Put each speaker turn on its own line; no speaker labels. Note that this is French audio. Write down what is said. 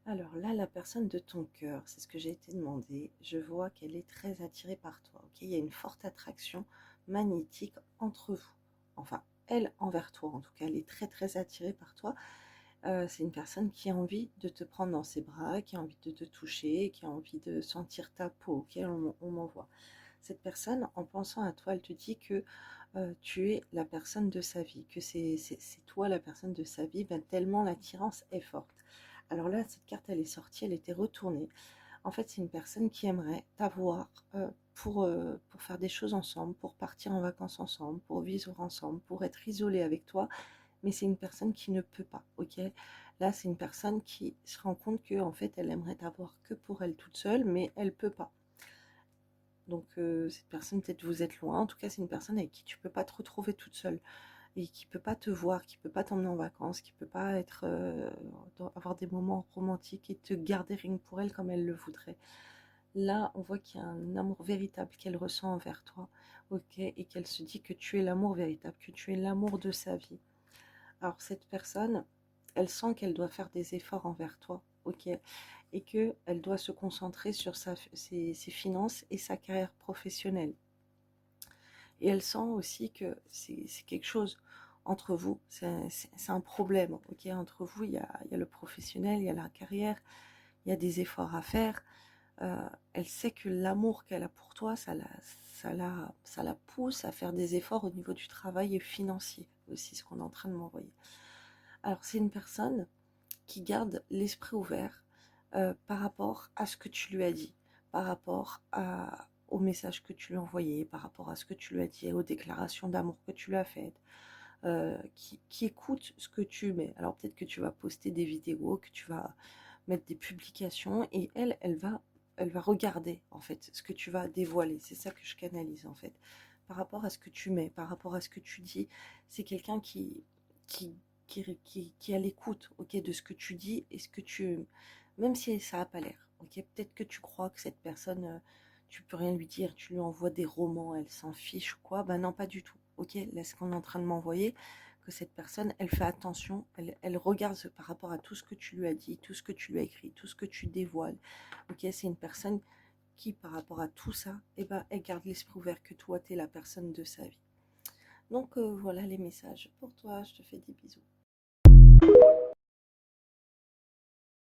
Alors là, la personne de ton cœur, c'est ce que j'ai été demandé. Je vois qu'elle est très attirée par toi. Ok, il y a une forte attraction magnétique entre vous. Enfin, elle envers toi, en tout cas, elle est très très attirée par toi. C'est une personne qui a envie de te prendre dans ses bras, qui a envie de te toucher, qui a envie de sentir ta peau. Ok, on m'envoie. Cette personne, en pensant à toi, elle te dit que tu es la personne de sa vie, que c'est toi la personne de sa vie, ben, tellement l'attirance est forte. Alors là, cette carte, elle est sortie, elle était retournée. En fait, c'est une personne qui aimerait t'avoir pour faire des choses ensemble, pour partir en vacances ensemble, pour vivre ensemble, pour être isolée avec toi, mais c'est une personne qui ne peut pas, ok? Là, c'est une personne qui se rend compte que en fait, elle aimerait t'avoir que pour elle toute seule, mais elle peut pas. Donc, cette personne, peut-être vous êtes loin. En tout cas, c'est une personne avec qui tu peux pas te retrouver toute seule et qui peut pas te voir, qui peut pas t'emmener en vacances, qui peut pas être avoir des moments romantiques et te garder rien que pour elle comme elle le voudrait. Là, on voit qu'il y a un amour véritable qu'elle ressent envers toi, ok, et qu'elle se dit que tu es l'amour véritable, que tu es l'amour de sa vie. Alors cette personne, elle sent qu'elle doit faire des efforts envers toi, ok, et que elle doit se concentrer sur ses finances et sa carrière professionnelle. Et elle sent aussi que c'est quelque chose entre vous, c'est un problème, ok, entre vous, il y a le professionnel, il y a la carrière, il y a des efforts à faire. Elle sait que l'amour qu'elle a pour toi, ça la pousse à faire des efforts au niveau du travail et financier aussi, ce qu'on est en train de m'envoyer. Alors c'est une personne qui garde l'esprit ouvert par rapport à ce que tu lui as dit, par rapport au message que tu lui as envoyé, par rapport à ce que tu lui as dit, aux déclarations d'amour que tu lui as faites, qui écoute ce que tu mets. Alors peut-être que tu vas poster des vidéos, que tu vas mettre des publications, et elle va regarder en fait ce que tu vas dévoiler. C'est ça que je canalise en fait. Par rapport à ce que tu mets, par rapport à ce que tu dis, c'est quelqu'un qui, qui est à l'écoute, ok, de ce que tu dis et ce que tu, même si ça n'a pas l'air, ok, peut-être que tu crois que cette personne, tu peux rien lui dire, tu lui envoies des romans, elle s'en fiche ou quoi, ben non, pas du tout, ok, là ce qu'on est en train de m'envoyer, que cette personne, elle fait attention, elle regarde par rapport à tout ce que tu lui as dit, tout ce que tu lui as écrit, tout ce que tu dévoiles, ok, c'est une personne qui, par rapport à tout ça, eh ben, elle garde l'esprit ouvert que toi, tu es la personne de sa vie. Donc voilà les messages pour toi, je te fais des bisous.